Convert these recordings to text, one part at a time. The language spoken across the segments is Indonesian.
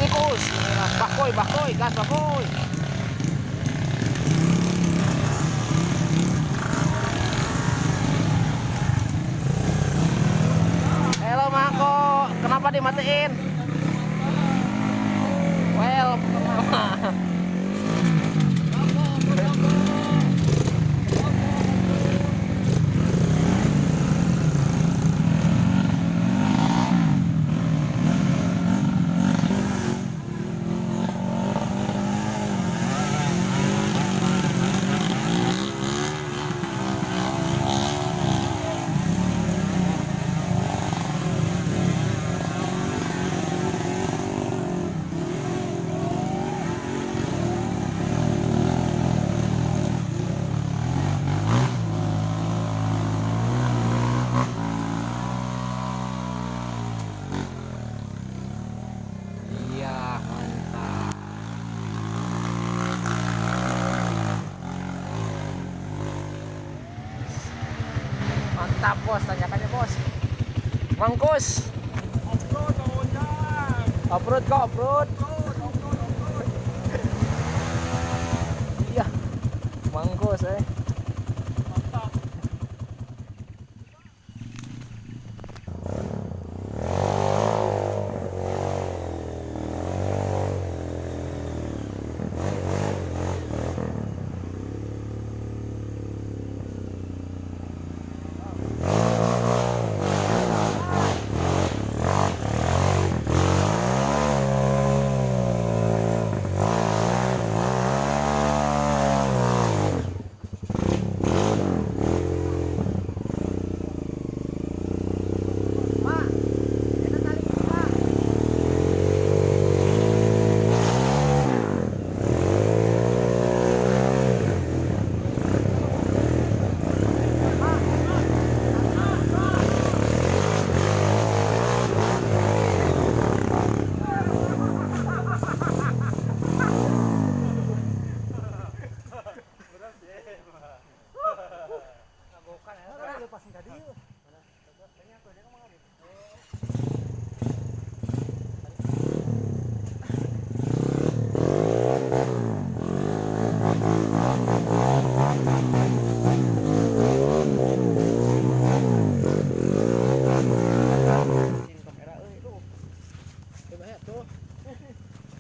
Mangkus. Bakoy, bakoy, gas bakoy. Halo Mako, kenapa dimatiin? Well, iya mantap. Mantap bos, tanyakannya bos. Mangkus. Off-road kok, off-road. Iya, mangkus Mantap.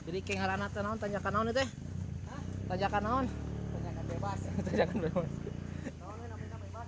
Jadi keng harana teh naon tanjakan naon teh? Tanjakan naon? Tanjakan bebas. Tanjakan bebas. Naon we namanya bebas.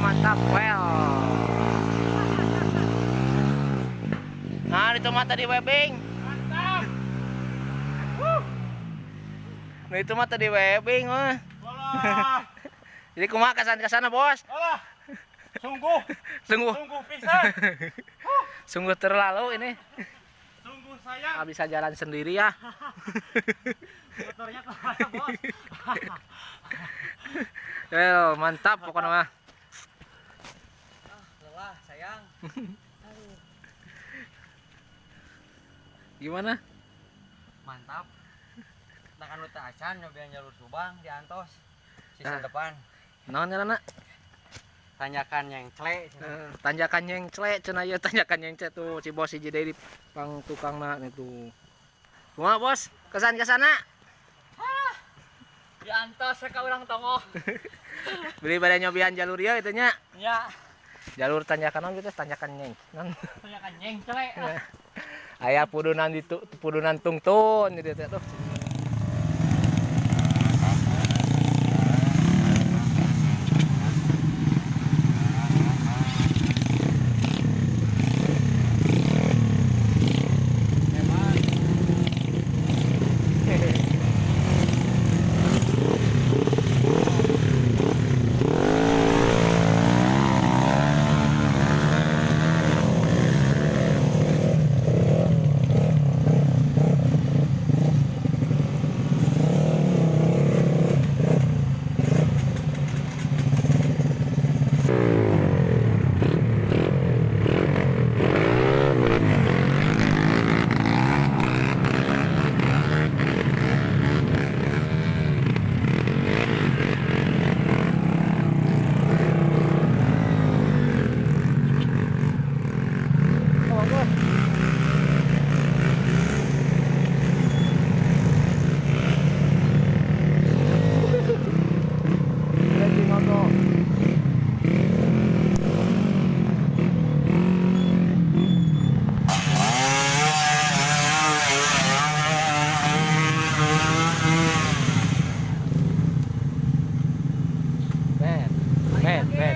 Mantap, well. Nah, itu mata di webbing. Mantap. Nah, itu mata di webbing, Jadi kumaha kesana bos? Alah. Sungguh pisan. Sungguh terlalu ini. Sungguh sayang. Nggak bisa jalan sendiri ya. Motornya kemana bos? Well, mantap pokoknya mah. Lelah sayang. Gimana? Mantap. Nah kan teh acan nyobain jalur Subang di Antos season depan. Naon ngaranna? Tanjakan yang clek. Tanjakan yang clek cenah ieu tanjakan yang clek tuh si bos hiji deui pang tukangna itu. Kumaha bos? Kesan ke sana? Di Antos ka urang tongoh. Beli pada nyobian jalur ieu itu nya. Ya. jalur tanjakan naon gitu tanjakan nyeng. Tanyakan nyeng celek. Aya pudunan tungtun gitu teh tuh.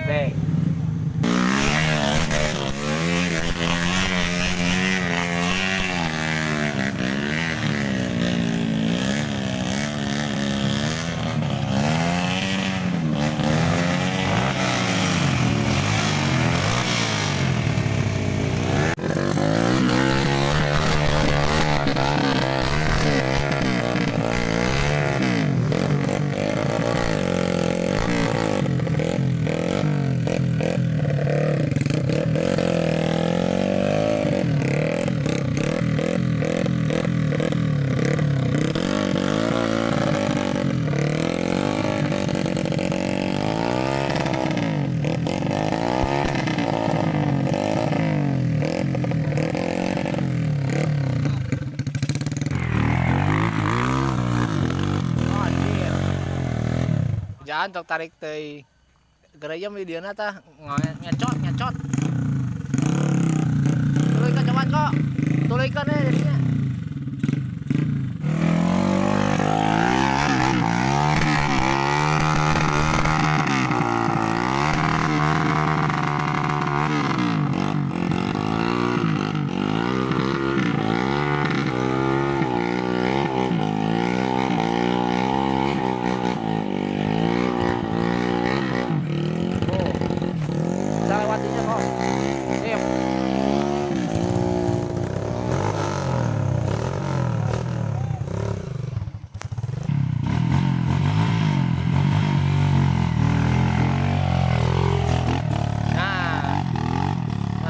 Ben. Jangan tok tarik teh gereja di dieu tah ngecot. Tuluykan coba kok. Tuluykan jadinya.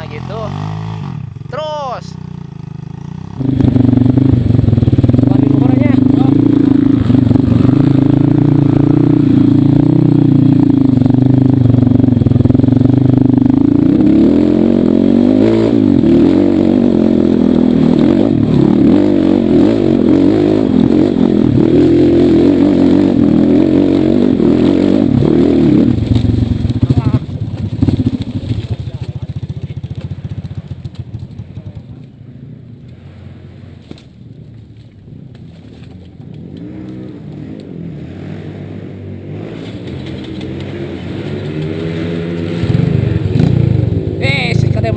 Gitu terus balik ukurannya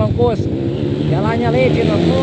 mangkus jalannya licin aku